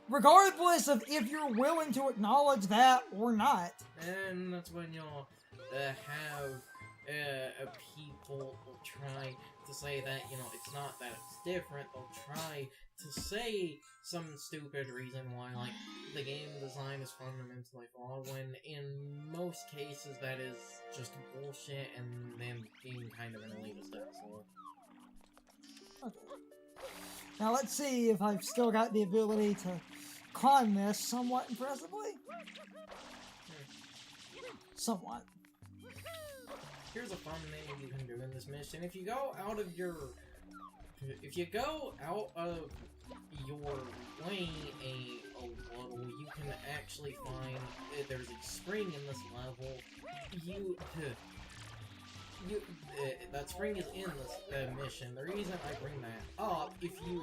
regardless of if you're willing to acknowledge that or not. And that's when you'll have people will try to say that, you know, it's not that it's different. They'll try to say some stupid reason why, like, the game design is fundamentally flawed, when in most cases that is just bullshit and then being kind of an elitist asshole. Okay. Now let's see if I've still got the ability to climb this somewhat impressively. Somewhat. Here's a fun thing you can do in this mission. If you go out of your way a little, you can actually find there's a spring in this level. That spring is in this mission. The reason I bring that up, if you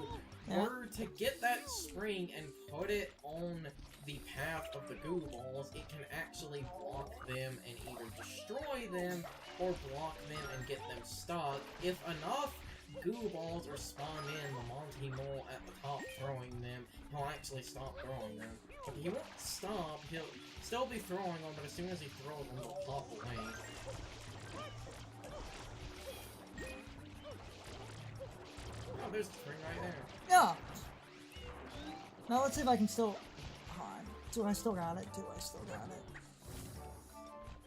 were to get that spring and put it on the path of the goo balls, it can actually block them and either destroy them or block them and get them stuck. If enough goo balls are spawned in, the Monty Mole at the top throwing them, he'll actually stop throwing them. But he won't stop, he'll still be throwing them, but as soon as he throws them, they'll pop away. Oh, there's the spring right there. Yeah. Now let's see if I can still... Do I still got it?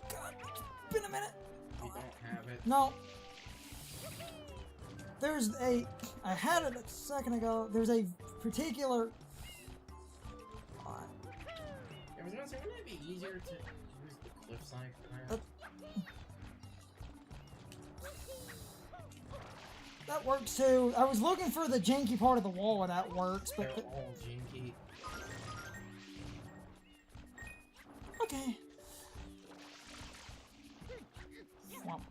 God, it's been a minute. You don't have it. No. There's a... I had it a second ago. There's a particular... I was gonna say, wouldn't it be easier to use the cliffside path? That works too. I was looking for the janky part of the wall where that works, but... They're all janky. Okay. Well.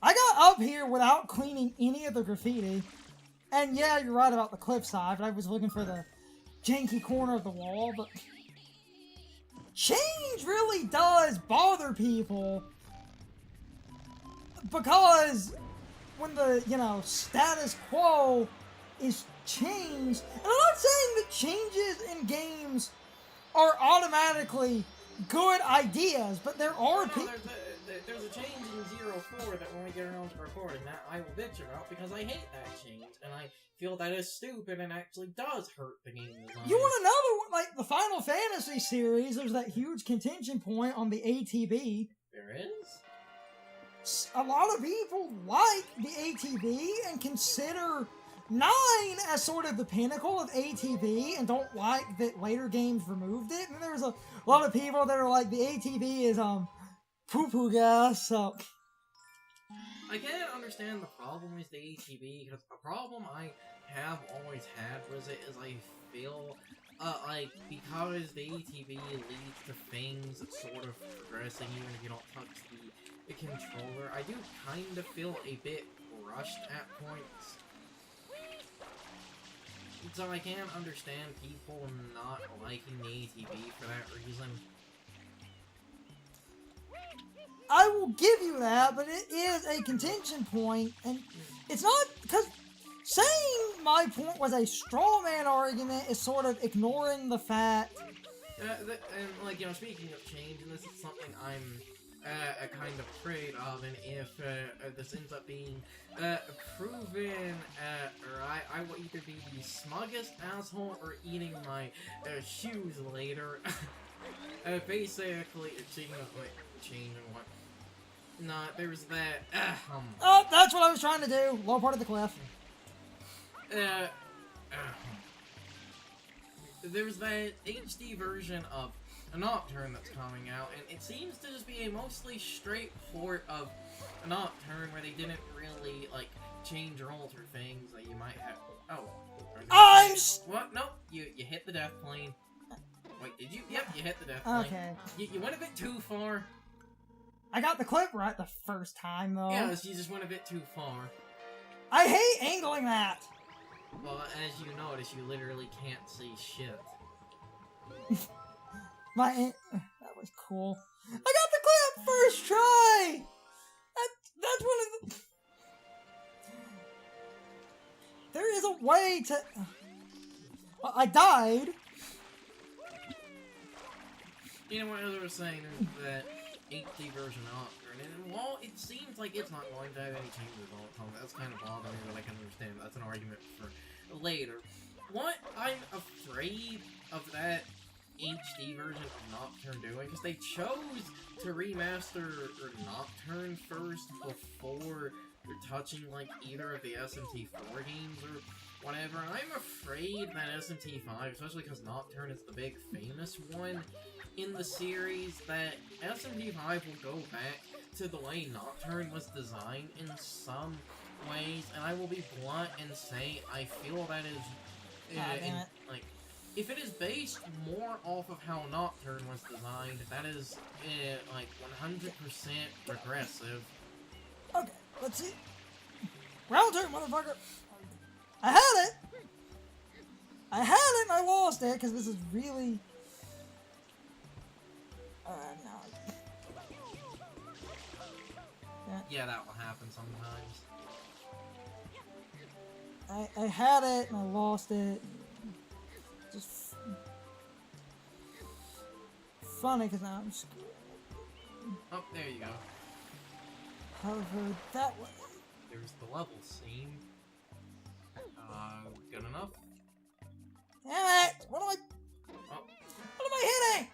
I got up here without cleaning any of the graffiti. And yeah, you're right about the cliffside, but I was looking for the janky corner of the wall, but... Change really does bother people. Because when the, you know, status quo is changed, and I'm not saying that changes in games are automatically good ideas, but there are people... There's a change in 04 that when we get around to recording that I will bitch about because I hate that change, and I feel that is stupid and actually does hurt the game design. You want another one? Like the Final Fantasy series, there's that huge contention point on the ATB. There is? A lot of people like the ATB and consider 9 as sort of the pinnacle of ATB and don't like that later games removed it. And there's a lot of people that are like, the ATB is, poo-poo gas, so... I can't understand the problem with the ATB, because the problem I have always had was it is I feel, like, because the ATB leads to things sort of progressing even if you don't touch the controller, I do kind of feel a bit rushed at points. So I can't understand people not liking the ATB for that reason. I will give you that, but it is a contention point, and it's not, because saying my point was a straw man argument is sort of ignoring the fact... and, like, you know, speaking of change, and this is something I'm a kind of afraid of, and if this ends up being proven right, I will either be the smuggest asshole or eating my shoes later. Basically, speaking of, like, change and what... Nah, there's that, Oh, that's what I was trying to do! Low part of the cliff. There's that HD version of a Nocturne that's coming out, and it seems to just be a mostly straight port of a Nocturne where they didn't really, like, change or alter things that you might have... Oh. What? Nope. You hit the death plane. Wait, did you? Yep, you hit the death plane. Okay. You went a bit too far. I got the clip right the first time, though. Yes, you just went a bit too far. I hate angling that! Well, as you notice, you literally can't see shit. That was cool. I got the clip first try! That's one of the... there is a way to... I died. You know what I was saying is that HD version Nocturne, and while it seems like it's not going to have any changes all the time, that's kind of bothering me, but I can understand. That's an argument for later. What I'm afraid of that HD version of Nocturne doing, because they chose to remaster Nocturne first before they're touching, like, either of the SMT4 games or whatever, and I'm afraid that SMT5, especially because Nocturne is the big famous one in the series, that SMT5 will go back to the way Nocturne was designed in some ways, and I will be blunt and say I feel that is, like, if it is based more off of how Nocturne was designed, that is, like, 100% regressive. Okay, let's see. Round 2, motherfucker. I had it! I had it and I lost it, because this is really... no. Yeah, that will happen sometimes. I had it and I lost it. Just... funny, because now I'm screwed. Oh, there you go. However, that way. There's the level scene. Good enough? Damn it! What am I... Oh. What am I hitting?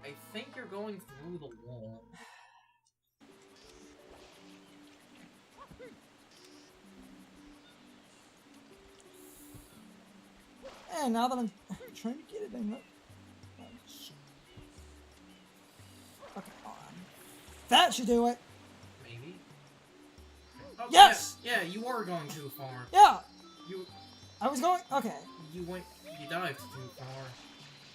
I think you're going through the wall. And now that I'm trying to get it, I'm not... Oh, shit. Okay, on. That should do it. Maybe. Oh, Yes! Yeah, you were going too far. Yeah! You Okay. you dived too far.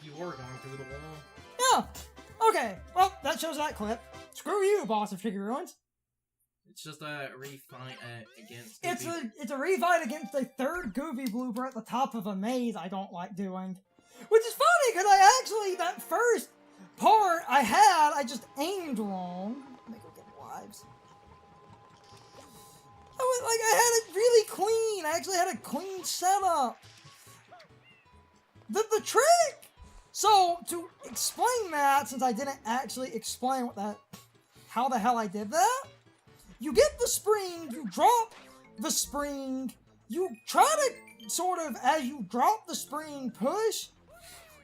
You were going through the wall. Yeah! Okay, well, that shows that clip. Screw you, boss of Figure Ruins. It's just a refight against... It's a refight against a third goofy blooper at the top of a maze I don't like doing. Which is funny, because I actually, that first part I just aimed wrong. Let me go get lives. I had it really clean. I actually had a clean setup. The trick! So, to explain that, since I didn't actually explain how the hell I did that, you get the spring, you drop the spring, you try to sort of, as you drop the spring, push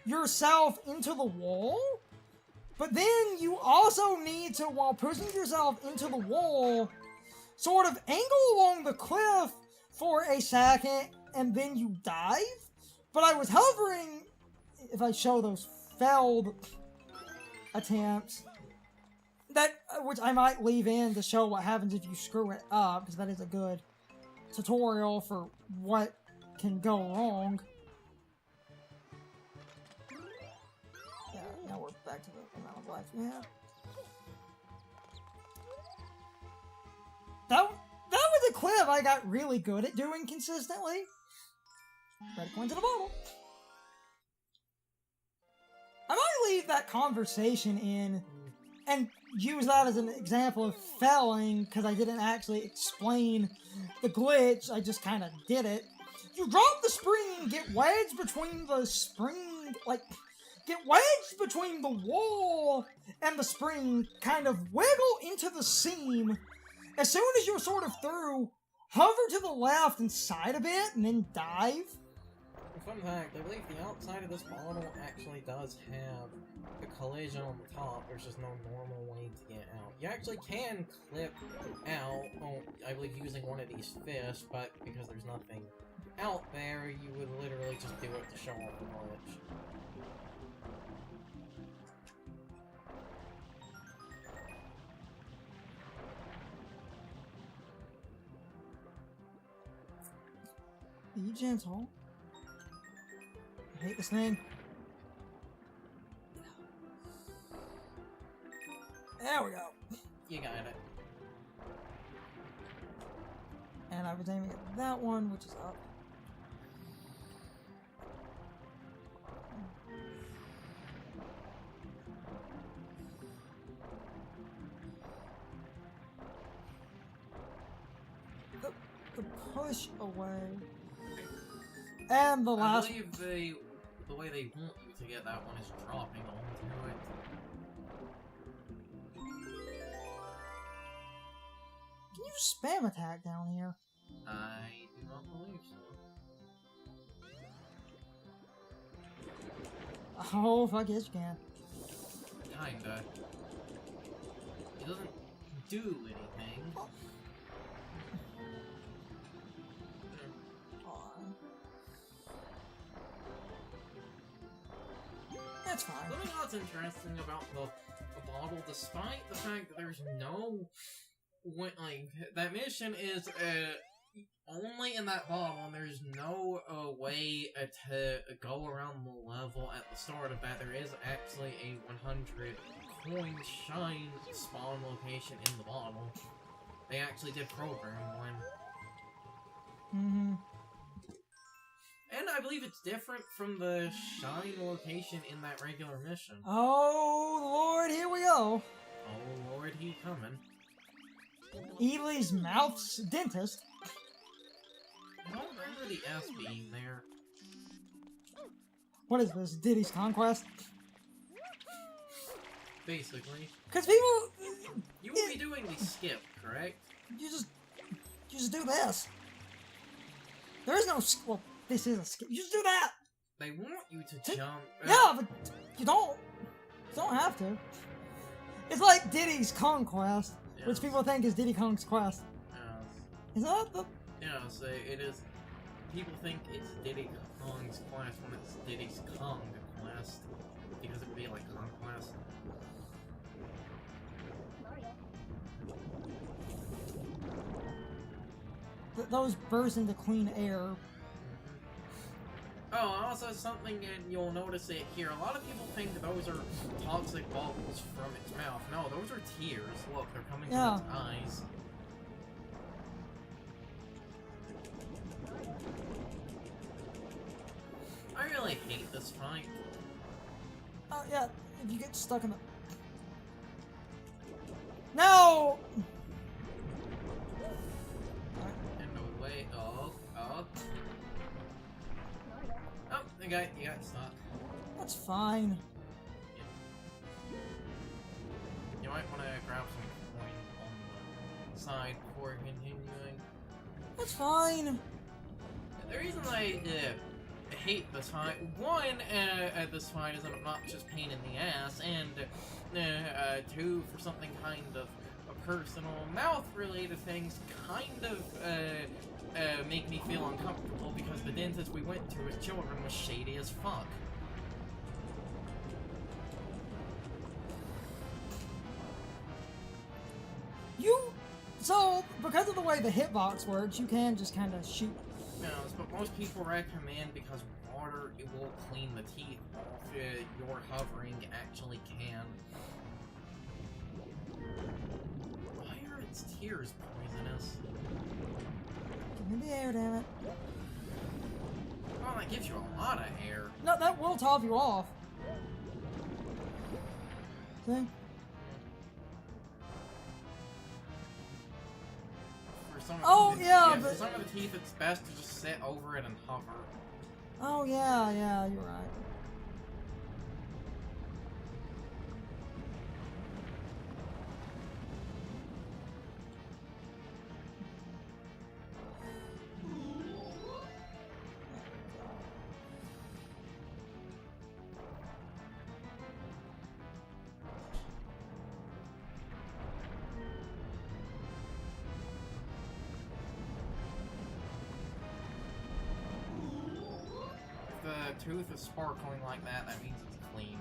yourself into the wall, but then you also need to, while pushing yourself into the wall, sort of angle along the cliff for a second, and then you dive. But I was hovering, if I show those failed attempts, which I might leave in to show what happens if you screw it up, because that is a good tutorial for what can go wrong. Yeah, now we're back to the amount of life we have. That was a clip I got really good at doing consistently. Red coin to the bottle. I might leave that conversation in and use that as an example of failing, because I didn't actually explain the glitch, I just kind of did it. You drop the spring, get wedged between the spring, get wedged between the wall and the spring, kind of wiggle into the seam. As soon as you're sort of through, hover to the left and side a bit, and then dive. Fun fact, I believe the outside of this bottle actually does have a collision on the top. There's just no normal way to get out. You actually can clip out, I believe using one of these fish, but because there's nothing out there, you would literally just do it to show off the glitch. Be gentle. I hate this thing. There we go. You got it. And I was aiming at that one, which is up. The push away. And the I last. believe the way they want you to get that one is dropping onto it. Can you spam attack down here? I do not believe so. Oh, fuck yes, you can. Kinda. It doesn't do anything. That's fine. Something that's interesting about the bottle, despite the fact that there's no... like, that mission is only in that bottle, and there's no way to go around the level at the start of that. There is actually a 100 coin shine spawn location in the bottle. They actually did program one. Mm-hmm. And I believe it's different from the shine location in that regular mission. Oh, Lord, here we go. Oh Lord, he coming. Ely's mouth's dentist. I don't remember the S being there. What is this, Diddy's Conquest? Basically. Because people... You will be doing the skip, correct? You just do this. There is no... Well, this is a skip. You just do that. They want you to jump. Yeah, but you don't have to. It's like Diddy's Conquest, Yes. which people think is Diddy Kong's Quest. Yes. Is that the... Yes, it is. People think it's Diddy Kong's Quest when it's Diddy's Kong Quest. Because it would be like Conquest. Those bursts into clean air. Oh, also something, and you'll notice it here. A lot of people think those are toxic bubbles from its mouth. No, those are tears. Look, they're coming from its eyes. I really hate this fight. Yeah, if you get stuck in the... No! And the way up. Oh, you got stuck. That's fine. You might want to grab some coins on the side before continuing. That's fine. The reason I hate this fight, one, this fight is an obnoxious pain in the ass, and two, for something kind of personal, mouth-related things kind of make me feel uncomfortable because the dentist we went to as children was shady as fuck. So, because of the way the hitbox works, you can just kind of shoot. Yes, but most people recommend because water, it will clean the teeth off. Your hovering actually can. Why are its tears poisonous? Give me the air, damn it. Well, that gives you a lot of air. No, that will top you off. See? For some of the teeth, it's best to just sit over it and hover. Oh, yeah, you're right. If the tooth is sparkling like that, that means it's clean.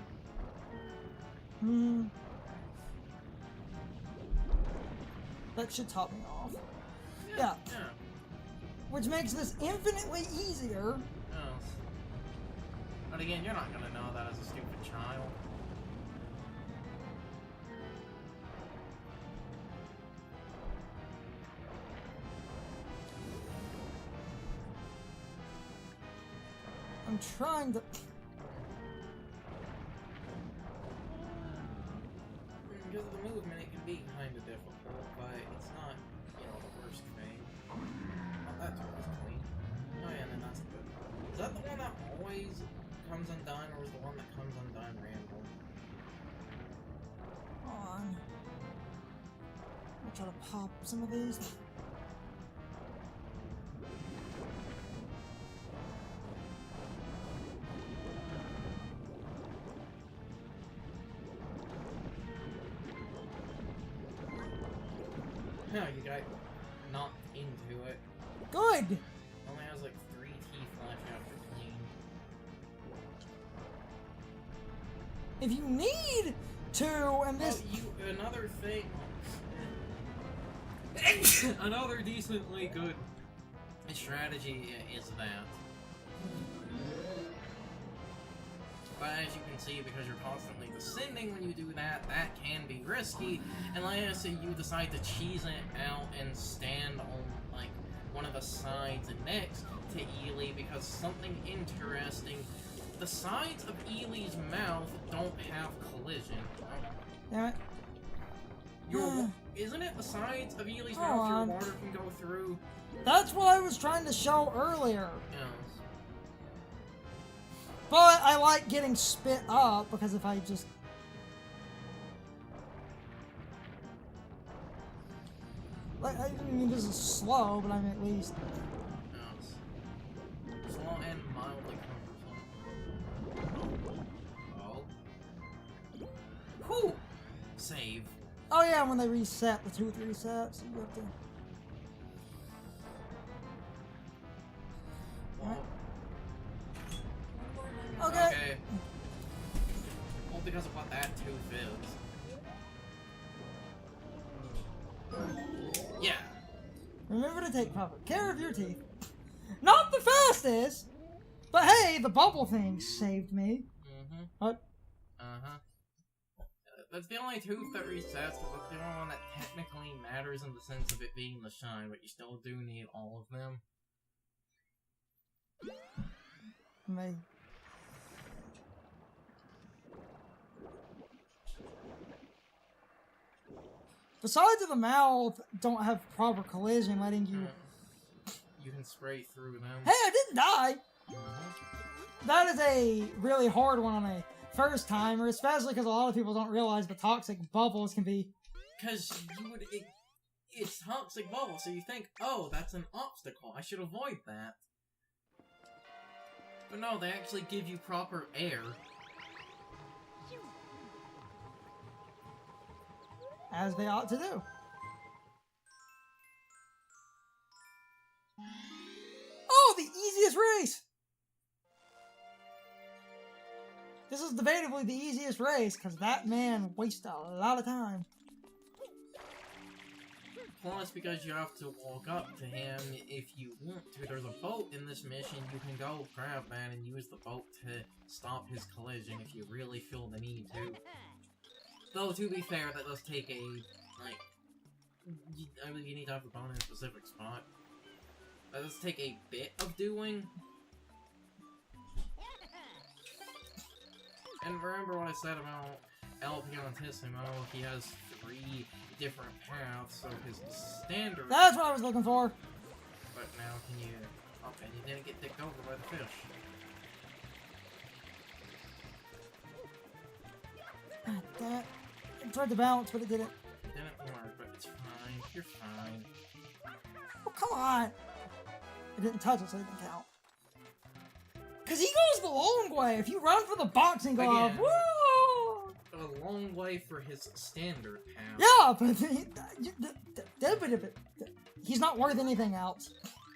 That should top me off. Yeah. Which makes this infinitely easier. Yes. But again, you're not gonna know that as a stupid child. I'm trying to... Because of the movement, it can be kind of difficult, but it's not, the worst thing. Oh, that tool is clean. Oh yeah, then that's good. Is always comes undone, or is the one that comes undone random? Hold on. I'll try to pop some of these. No, you got knocked into it. Good! Only has like 3 teeth left after clean. If you need to, and this... Another thing... Another decently good strategy is that. But as you can see, because you're constantly descending when you do that, that can be risky. And like I say, you decide to cheese it out and stand on like one of the sides next to Ely, because something interesting, the sides of Ely's mouth don't have collision. Damn it. Isn't it the sides of Ely's mouth your water can go through? That's what I was trying to show earlier. Yes. But I like getting spit up, because if I just... Like, I mean, this is slow, but I'm at least... Yes. Slow and mildly cumbersome. Oh. Whew! Save. Oh yeah, when they reset, the tooth resets, you have to... Well, Okay. Well, because of what that tooth is. Yeah. Remember to take proper care of your teeth. Not the fastest! But hey, the bubble thing saved me. Mm-hmm. What? Uh-huh. That's the only tooth that resets, but that's the only one that technically matters in the sense of it being the shine, but you still do need all of them. Me. The sides of the mouth don't have proper collision, letting you... You can spray through them. Hey, I didn't die! Mm-hmm. That is a really hard one on a first timer, especially because a lot of people don't realize the toxic bubbles can be... Because it's toxic bubble, so you think, oh, that's an obstacle, I should avoid that. But no, they actually give you proper air. As they ought to do. Oh, the easiest race! This is debatably the easiest race, because that man wasted a lot of time. Plus, because you have to walk up to him if you want to. There's a boat in this mission, you can go grab that and use the boat to stop his collision if you really feel the need to. Though, to be fair, that does take a, like, I believe you need to have the boat in a specific spot. That does take a bit of doing. And remember what I said about El Piantissimo, he has 3 different paths, so his standard... That's what I was looking for! But now can you... Okay, you didn't get ticked over by the fish. That... I tried to bounce, but it didn't. It didn't work, but it's fine. You're fine. Oh, come on! It didn't touch it, so it didn't count. Because he goes the long way! If you run for the boxing glove, Again. woo! A long way for his standard path. Yeah, but he's not worth anything else.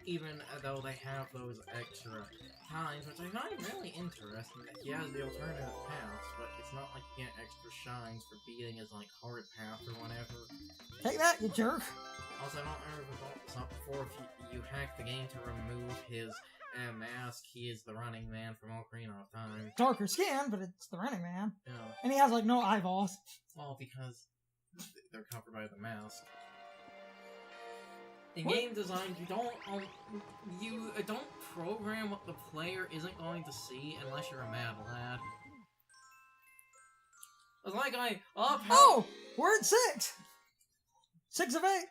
Even though they have those extra times, which I find really interesting that he has the alternative paths, but it's not like you get extra shines for beating his like hard path or whatever. Take that, you jerk! Also, I don't remember if we brought this up before, if you hack the game to remove his mask, he is the Running Man from Ocarina of Time. Darker skin, but it's the Running Man. Yeah. And he has, like, no eyeballs. Well, because they're covered by the mask. In What? game design, you don't program what the player isn't going to see unless you're a mad lad. It's like Oh! We're at 6! 6 of 8!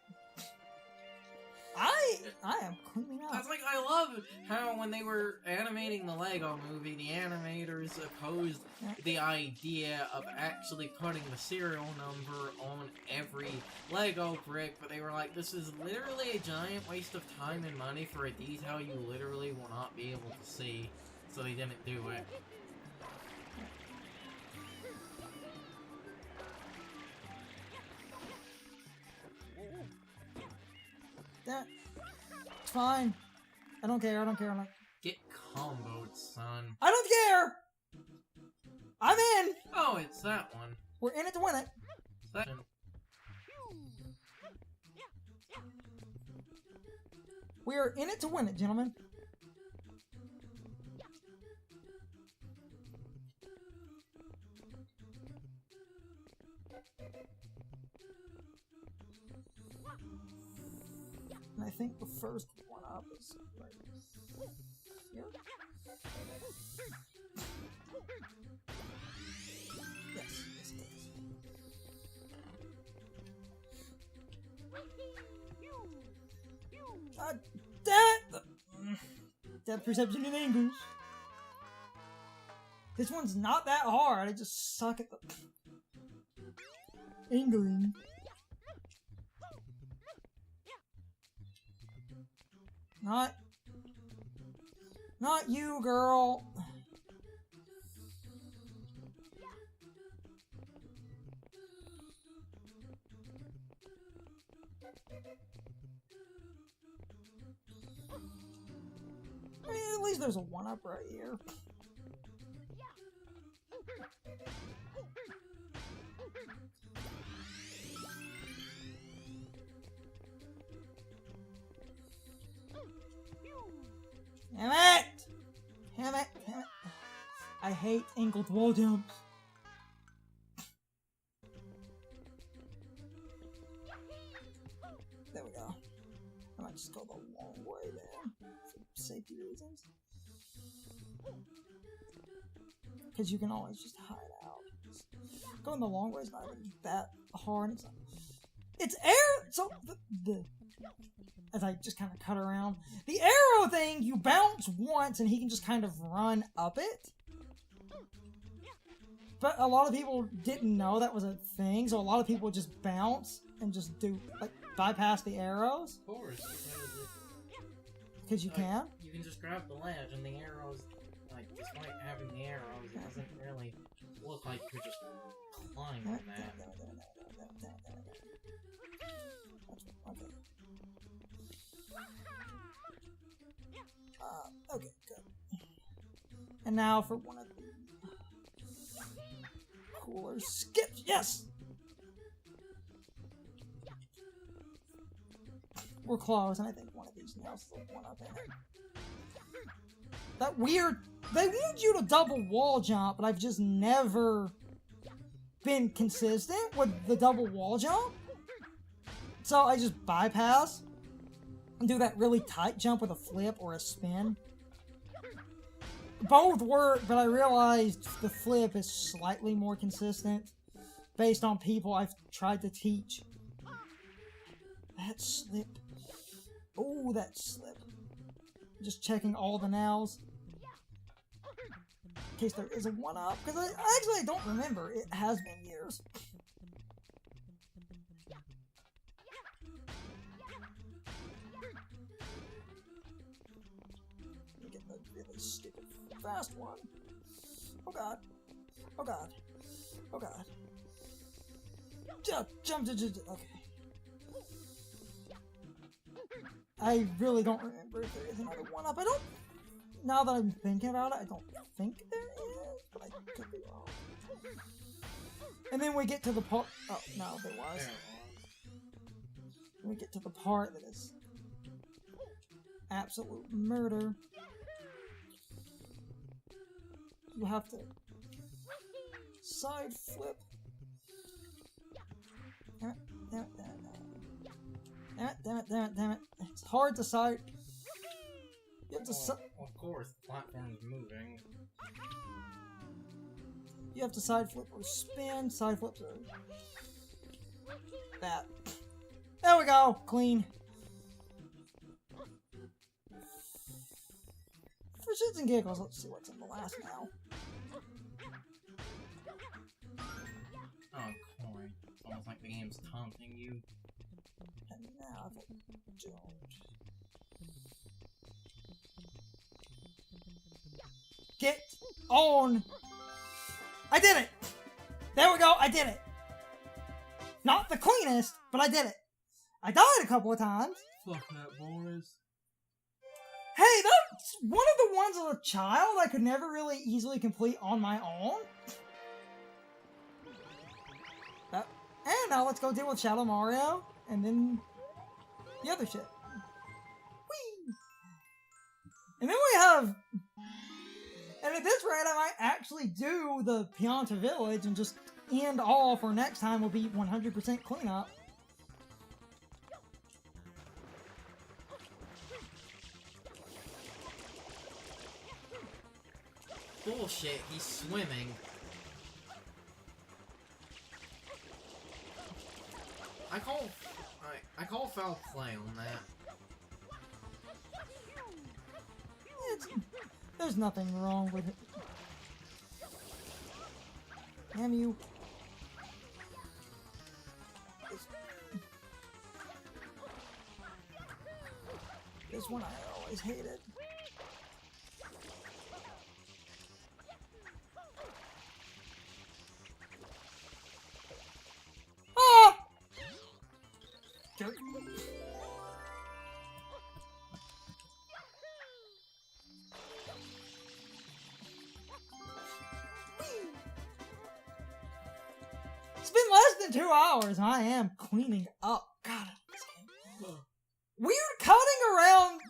I am cleaning up. That's like, I love how when they were animating the Lego movie, the animators opposed the idea of actually putting the serial number on every Lego brick, but they were like, this is literally a giant waste of time and money for a detail you literally will not be able to see, so they didn't do it. It's fine. I don't care. Get comboed, son. I don't care! I'm in! Oh, it's that one. We're in it to win it. That We are in it to win it, gentlemen. And I think the first one up is right here. Yes, it is. That perception and angles. This one's not that hard. I just suck at the angling. Not you, girl. I mean, at least there's a one-up right here. Damn it! Damn it! Damn it! I hate angled wall jumps. There we go. I might just go the long way there for safety reasons. Because you can always just hide out. Going the long way is not even that hard. It's air! So, as I just kind of cut around. The arrow thing, you bounce once and he can just kind of run up it. But a lot of people didn't know that was a thing, so a lot of people just bounce and just do, like, bypass the arrows. Of course, because you can. You can just grab the ledge and the arrows, like, despite having the arrows, it doesn't really look like you're just climbing on that. Okay. Okay, good. And now for one of the cooler skips. Yes! We're close, and I think one of these nails is the one up in it. That weird... They want you to double wall jump, but I've just never been consistent with the double wall jump. So I just bypass and do that really tight jump with a flip or a spin. Both work, but I realized the flip is slightly more consistent based on people I've tried to teach. That slip. Oh, that slip. Just checking all the nails. In case there is a one-up, because I actually don't remember. It has been years. Get the really stupid fast one. Oh god. Oh god. Oh god. Jump. Okay. I really don't remember if there is another one up. I don't. Now that I'm thinking about it, I don't think there is, but I could be wrong. And then we get to the part. Oh no, there was. We get to the part that is absolute murder. You have to side flip. Damn it. It's hard to side. You have to of course, the platform is moving. You have to side flip or spin. Side flips or that. There we go. Clean. shits and giggles, let's see what's in the last now. Oh, coin. It's almost like the game's taunting you. And now if I don't... Get on! I did it! There we go, I did it! Not the cleanest, but I did it. I died a couple of times. Fuck that, boys. Hey, that's one of the ones as a child I could never really easily complete on my own. And now let's go deal with Shadow Mario, and then the other shit. Whee! And then we have... And at this rate, I might actually do the Pianta Village and just end all for next time will be 100% cleanup. Bullshit, he's swimming. I call foul play on that. There's nothing wrong with it. Damn you. This one I always hated. Ah! Jerk. It's been less than 2 hours and I am cleaning up. God, weird cutting around.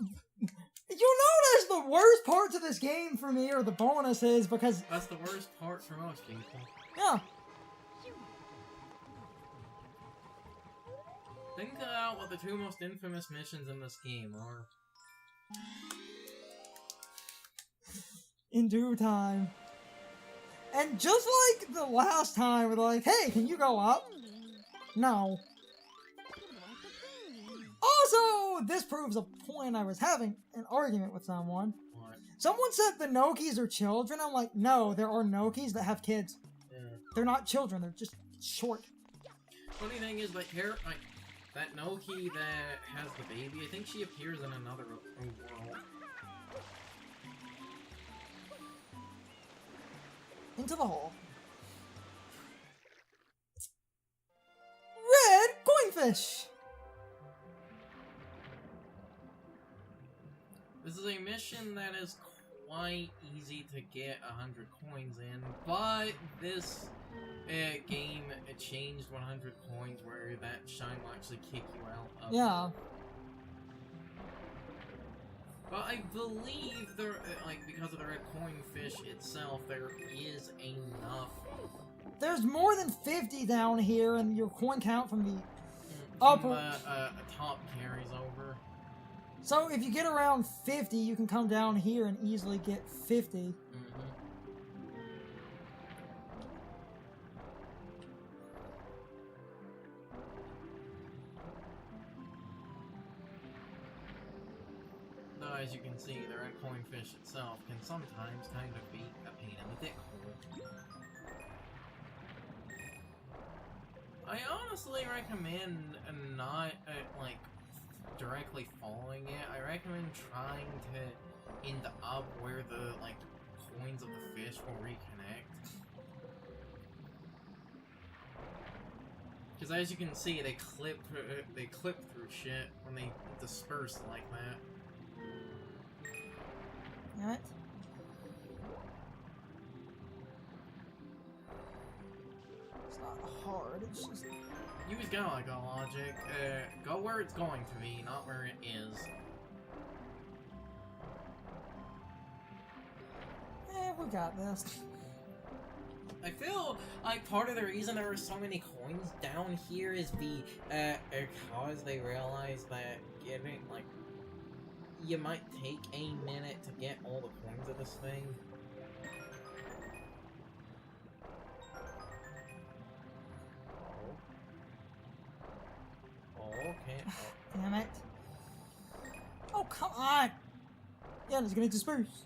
You'll notice the worst parts of this game for me are the bonuses because... That's the worst part for most people. Yeah. Think about what the two most infamous missions in this game are. In due time. And just like the last time, we're like, hey, can you go up? No. Also, this proves a point I was having an argument with someone. What? Someone said the Nokis are children. I'm like, no, there are Nokis that have kids. Yeah. They're not children, they're just short. Funny thing is, like, that Noki that has the baby, I think she appears in another world. Into the hole. Red coinfish! This is a mission that is quite easy to get 100 coins in, but this game changed 100 coins where that shine will actually kick you out of Yeah. But I believe there, because of the red coin fish itself, there is enough. There's more than 50 down here, and your coin count from the From upper... the top carries over. So if you get around 50, you can come down here and easily get 50. Mm-hmm. Though, as you can see, the red coin fish itself can sometimes kind of be a pain in the dick hole. I honestly recommend not, directly following it. I recommend trying to end up where the, coins of the fish will reconnect. Because as you can see, they clip through shit when they disperse like that. Damn it. It's not hard, it's just... Use Galaga logic. Go where it's going to be, not where it is. We got this. I feel like part of the reason there were so many coins down here is because they realized that getting, you might take a minute to get all the coins of this thing. Okay. Damn it. Oh, come on! Yeah, it's gonna disperse.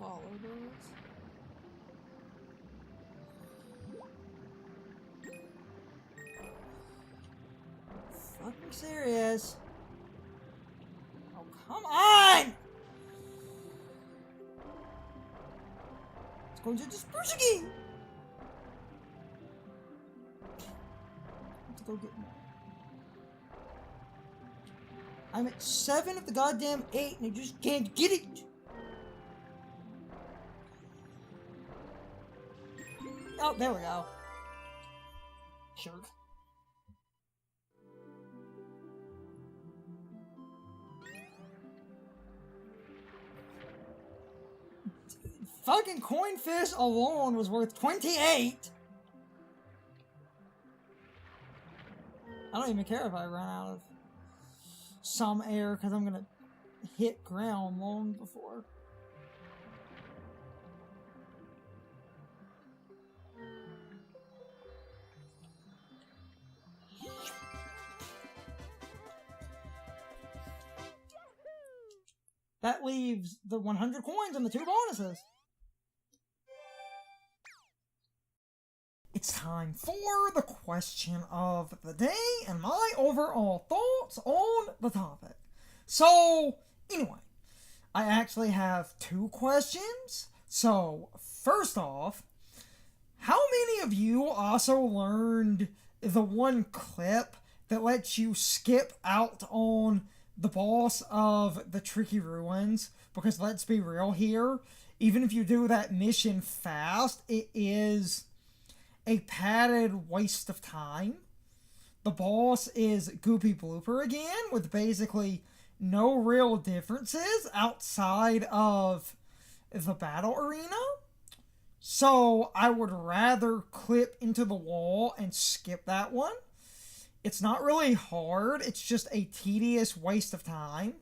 follow does. Fucking serious. Oh, come on! It's going to disperse again! Let's go get more. I'm at 7 of the goddamn 8 and I just can't get it! Oh, there we go. Jerk. Fucking coinfish alone was worth 28! I don't even care if I run out of some air, because I'm gonna hit ground long before. That leaves the 100 coins and the 2 bonuses. It's time for the question of the day and my overall thoughts on the topic. So, anyway, I actually have 2 questions. So, first off, how many of you also learned the one clip that lets you skip out on the boss of the Tricky Ruins? Because let's be real here, even if you do that mission fast, it is a padded waste of time. The boss is Goopy Blooper again, with basically no real differences outside of the battle arena. So I would rather clip into the wall and skip that one. It's not really hard, it's just a tedious waste of time.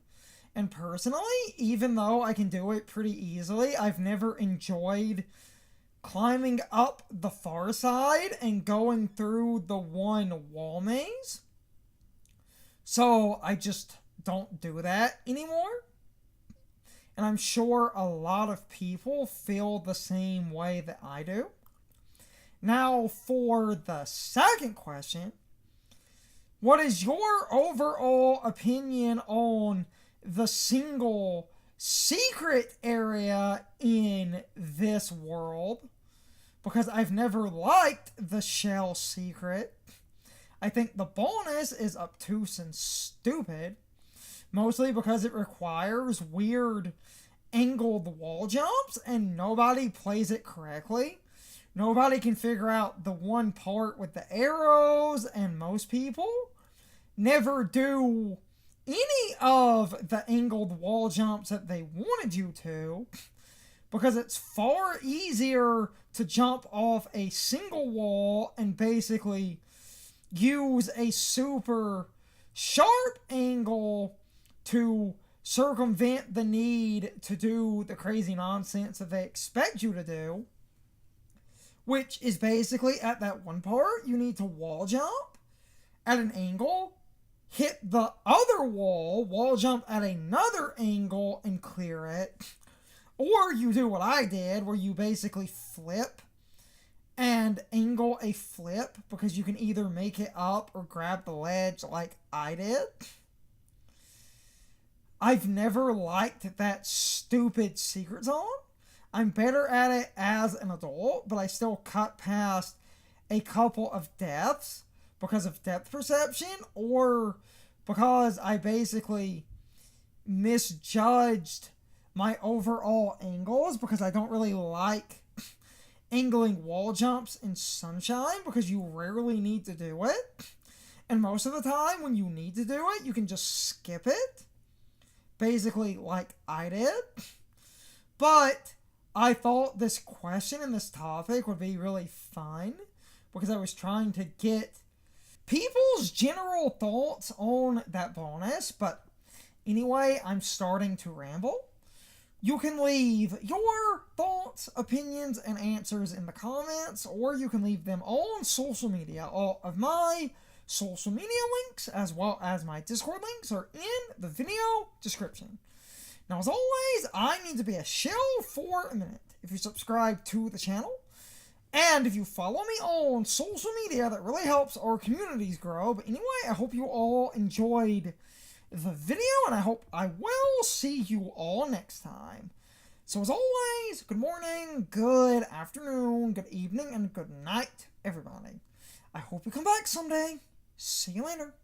And personally, even though I can do it pretty easily, I've never enjoyed climbing up the far side and going through the one wall maze. So I just don't do that anymore. And I'm sure a lot of people feel the same way that I do. Now, for the second question, what is your overall opinion on the single secret area in this world? Because I've never liked the shell secret. I think the bonus is obtuse and stupid, mostly because it requires weird angled wall jumps and nobody plays it correctly. Nobody can figure out the one part with the arrows, and most people never do any of the angled wall jumps that they wanted you to, because it's far easier to jump off a single wall and basically use a super sharp angle to circumvent the need to do the crazy nonsense that they expect you to do, which is basically at that one part you need to wall jump at an angle, hit the other wall jump at another angle and clear it. Or you do what I did, where you basically flip and angle a flip, because you can either make it up or grab the ledge like I did. I've never liked that stupid secret zone. I'm better at it as an adult, but I still cut past a couple of deaths because of depth perception, or because I basically misjudged my overall angles, because I don't really like angling wall jumps in Sunshine, because you rarely need to do it. And most of the time when you need to do it, you can just skip it, basically like I did. But I thought this question and this topic would be really fun, because I was trying to get people's general thoughts on that bonus. But anyway, I'm starting to ramble. You can leave your thoughts, opinions, and answers in the comments, or you can leave them on social media. All of my social media links, as well as my Discord links, are in the video description. Now, as always, I need to be a shill for a minute. If you subscribe to the channel, and if you follow me on social media, that really helps our communities grow. But anyway, I hope you all enjoyed the video, and I hope I will see you all next time. So as always, good morning, good afternoon, good evening, and good night, everybody. I hope you come back someday. See you later.